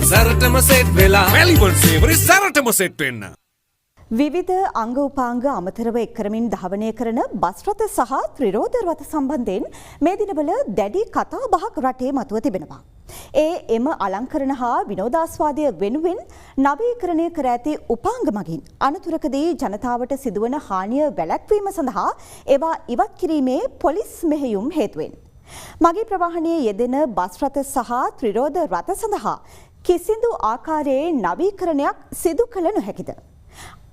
සැරටම set වෙලා Vallibel සේවරි සැරටම set වෙන්න. විවිධ අංග උපාංග අමතරව එක් කරමින් ධාවනය කරන බස් රථ සහ ත්‍රිරෝද රථ සම්බන්ධයෙන් මේ දිනවල දැඩි කතා බහක් රටේ මතුව තිබෙනවා. එම අලංකරණ හා විනෝදාස්වාදය වෙනුවෙන් නවීකරණය කර ඇති උපාංග මගින් අනතුරකදී ජනතාවට සිදුවන හානිය වැළැක්වීම සඳහා ඒවා ඉවත් කිරීමේ පොලිස් මෙහෙයුම් හේතුවෙන් මගී ප්‍රවාහනයේ යෙදෙන බස් රථ සහ ත්‍රිරෝද රථ සඳහා කිසිදු ආකාරයේ නවීකරණයක් සිදු කළ නොහැකිද?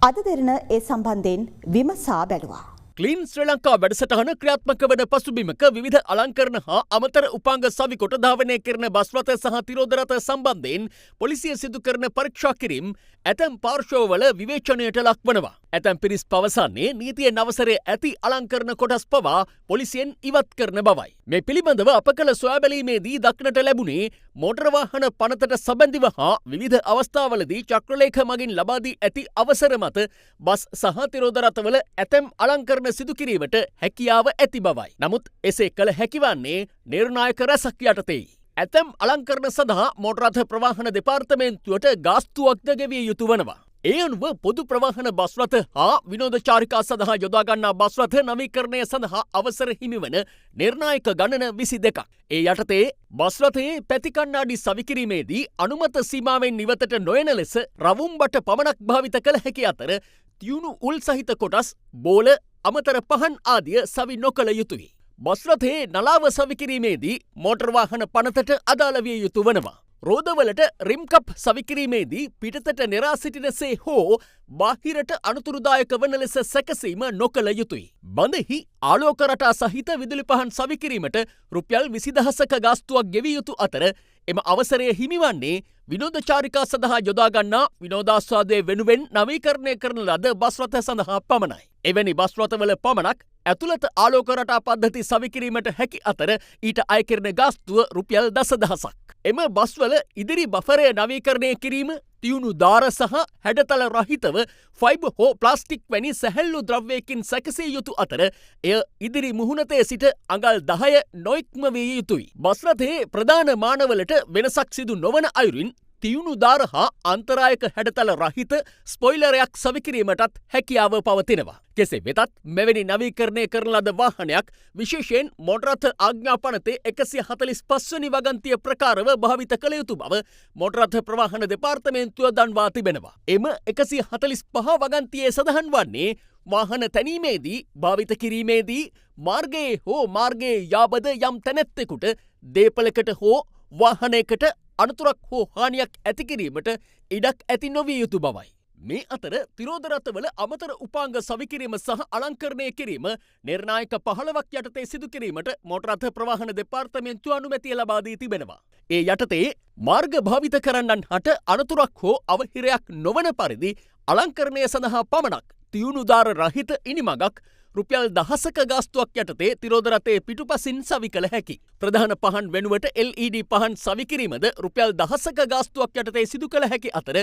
අද දෙරණ ඒ සම්බන්ධයෙන් විමසා බැලුවා. ක්ලීන් ශ්‍රී ලංකා වැඩසටහන ක්‍රියාත්මක වන පසුබිමක විවිධ අලංකරණ හා අමතර උපාංග සවිකොට ධාවනය කරන බස් රථ සහ තිරෝධ රථ සම්බන්ධයෙන් පොලිසිය සිදු කරන පරීක්ෂා කිරීම ඇතැම් පාර්ශ්වවල විවේචනයට ලක්වනවා. ඇතැම් පිරිස් පවසන්නේ නීතියෙන් අවසරයේ ඇති අලංකරණ කොටස් පවා පොලිසියෙන් ඉවත් කරන බවයි. මේ පිළිබඳව අප කළ සොයාබැලීමේදී දක්නට ලැබුණේ මෝටර වාහන පනතට සබැඳිව හා විවිධ අවස්ථාවලදී චක්‍රලේඛ මගින් ලබා දී ඇති අවසර මත බස් සහ තිරෝධ රථවල ඇතැම් අලංකරණ සිදු කිරීමට හැකියාව ඇති බවයි. නමුත් එසේ කළ හැකිවන්නේ නිර්ණායක රැසක් යටතේයි. ඇතැම් අලංකරණ සඳහා මෝටර් රථ ප්‍රවාහන දෙපාර්තමේන්තුවට ගාස්තුවක්ද ගෙවිය යුතු වනවා. ඒ අනුව පොදු ප්‍රවාහන බස් රථ හා විනෝදචාරිකා සඳහා යොදා ගන්නා බස් රථ නවීකරණය සඳහා අවසර හිමිවන නිර්ණායක ගණන 22ක්. ඒ යටතේ බස් රථයේ පැති කණ්ණාඩි සවිකිරීමේදී අනුමත සීමාවෙන් නිවතට නොයන ලෙස රවුම් බට පමණක් භාවිත කළ හැකි අතර තියුණු උල් සහිත කොටස්, බෝල, අමතර පහන් ආදිය සවි නොකළ යුතුයි. බස් රථයේ නලාව සවිකිරීමේදී මෝටර් වාහන පනතට අදාළ විය යුතු වනවා. රෝදවලට රිම්කප් සවිකිරීමේදී පිටතට නෙරා සිටිනසේ හෝ බාහිරට අනතුරුදායක වන ලෙස සැකසීම නොකළ යුතුයි. බඳෙහි ආලෝක රටා සහිත විදුලි පහන් සවිකිරීමට රුපියල් 20,000ක ගාස්තුවක් ගෙවිය යුතු අතර එම අවසරය හිමිවන්නේ විනෝදචාරිකා සඳහා යොදාගන්නා විනෝදාස්වාදය වෙනුවෙන් නවීකරණය කරන ලද බස් රථ සඳහා පමණයි. එවැනි බස් රථවල පමණක් ඇතුළත ආලෝක රටා පද්ධති සවිකිරීමට හැකි අතර ඊට අය කෙරෙන ගාස්තුව රුපියල් 10,000ක්. එම බස්වල ඉදිරි බෆරය නවීකරණය කිරීම, තියුණු දාර සහ හැඩතල රහිතව ෆයිබර් හෝ ප්ලාස්ටික් වැනි සැහැල්ලු ද්‍රව්‍යයකින් සැකසිය යුතු අතර එය ඉදිරි මුහුණතේ සිට අඟල් 10 නොඉක්ම විය යුතුයි. බස් රථයේ ප්‍රධාන මානවලට වෙනසක් සිදු නොවන අයුරින් තියුණු දාර හා අන්තරායක හැඩතල රහිත ස්පොයිලරයක් සවිකිරීමටත් හැකියාව පවතිනවා. කෙසේ වෙතත් මෙවැනි නවීකරණය කරන ලද වාහනයක් විශේෂයෙන් මෝටර් රථ ආඥා පනතේ 145 වනි වගන්තිය ප්‍රකාරව භාවිත කළ යුතු බව මෝටර් රථ ප්‍රවාහන දෙපාර්තමේන්තුව දන්වා තිබෙනවා. එම 145 වගන්තියේ සඳහන් වන්නේ වාහන තැනීමේදී, භාවිත කිරීමේදී, මාර්ගයේ හෝ මාර්ගයේ යාබද යම් තැනැත්තෙකුට දේපලකට හෝ වාහනයකට අනතුරක් හෝ හානියක් ඇති කිරීමට ඉඩක් ඇති නොවිය යුතු බවයි. මේ අතර තිරෝධ රථවල අමතර උපාංග සවිකිරීම සහ අලංකරණය කිරීම නිර්ණායක 15ක් යටතේ සිදු කිරීමට මෝටර් රථ ප්‍රවාහන දෙපාර්තමේන්තුව අනුමැතිය ලබා දී තිබෙනවා. ඒ යටතේ මාර්ග භාවිත කරන්නන් හට අනතුරක් හෝ අවහිරයක් නොවන පරිදි අලංකරණය සඳහා පමණක් තියුණු දාර රහිත ඉනිමගක් රුපියල් 10ක ගාස්තුවක් යටතේ තිරෝධ රථයේ පිටුපසින් සවි කළ හැකි. ප්‍රධාන පහන් වෙනුවට LED පහන් සවිකිරීමද රුපියල් 10ක ගාස්තුවක් යටතේ සිදු කළ හැකි අතර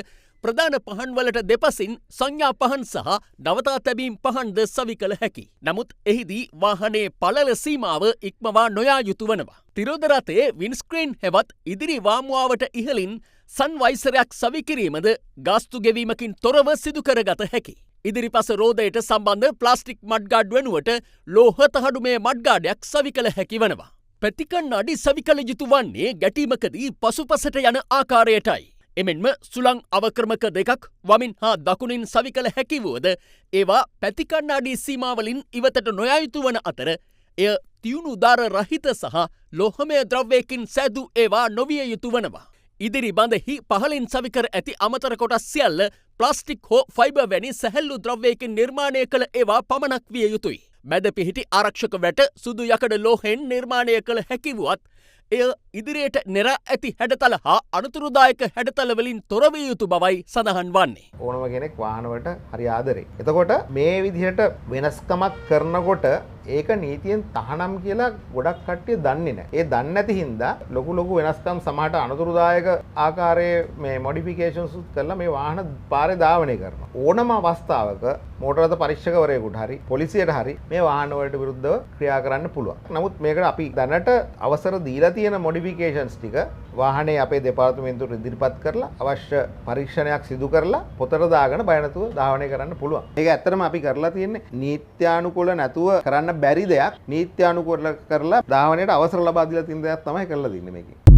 ප්‍රධාන පහන් වලට දෙපසින් සංඥා පහන් සහ නවතා තැබීම් පහන්ද සවි කළ හැකි. නමුත් එහිදී වාහනේ පළල සීමාව ඉක්මවා නොයා යුතු වනවා. තිරෝධ රථයේ වින්ස්ක්‍රීන් හෙවත් ඉදිරි වාමුවාවට ඉහළින් සන්වයිසරයක් සවිකිරීමද ගාස්තු ගෙවීමකින් තොරව සිදු කරගත හැකි. ඉදිරිපස රෝදයට සම්බන්ධ ප්ලාස්ටික් මඩ්ගාඩ් වෙනුවට ලෝහ තහඩුමේ මඩ්ගාඩයක් සවි කළ හැකි වනවා. පැතිකණ්ණාඩි සවි කළ යුතු වන්නේ ගැටීමකදී පසුපසට යන ආකාරයටයි. එමෙන්ම සුළං අවක්‍රමක දෙකක් වමින් හා දකුණින් සවි කළ හැකිවුවද ඒවා පැතිකණ්ණාඩි සීමාවලින් ඉවතට නොයා යුතු වන අතර එය තියුණු දාර රහිත සහ ලෝහමය ද්‍රව්‍යයකින් සෑදූ ඒවා නොවිය යුතු වනවා. ඉදිරි බඳෙහි පහලින් සවිකර ඇති අමතර කොටස් සියල්ල ප්ලාස්ටික් හෝ ෆයිබර් වැනි සැහැල්ලු ද්‍රව්‍යයකින් නිර්මාණය කළ ඒවා පමණක් විය යුතුයි. මැද පිහිටි ආරක්ෂක වැට සුදු යකඩ ලෝහෙන් නිර්මාණය කළ හැකි වුවත් එය ඉදිරියට නෙරා ඇති හැඩතල හා අනතුරුදායක හැඩතල වලින් තොර විය යුතු බවයි සඳහන් වන්නේ. ඕනම කෙනෙක් වාහනවලට හරි ආදරේ. එතකොට මේ විදිහට වෙනස්කමක් කරනකොට ඒක නීතියෙන් තහනම් කියලා ගොඩක් කට්ටිය දන්නේ නැහැ. ඒ දන්නේ නැති හින්දා ලොකු වෙනස්කම් සමහරට අනතුරුදායක ආකාරයේ මේ මොඩිෆිකේෂන්ස් කරලා මේ වාහන පාරේ ධාවනය කරනවා. ඕනම අවස්ථාවක මෝටර රථ පරීක්ෂකවරයෙකුට හරි පොලිසියට හරි මේ වාහන වලට විරුද්ධව ක්‍රියා කරන්න පුළුවන්. නමුත් මේකට අපි දැනට අවසර දීලා තියෙන මොඩිෆිකේෂන්ස් ටික වාහනේ අපේ දෙපාර්තමේන්තුවට ඉදිරිපත් කරලා අවශ්‍ය පරීක්ෂණයක් සිදු කරලා පොතට දාගෙන බය නැතුව ධාවනය කරන්න පුළුවන්. ඒක ඇත්තටම අපි කරලා තියෙන්නේ නීත්‍යානුකූල නැතුව කරන්න බැරි දෙයක් නීත්‍යානුකූල කරලා ධාවනයට අවසර ලබා දීලා තියෙන දෙයක් තමයි කරලා තින්නේ මේකේ.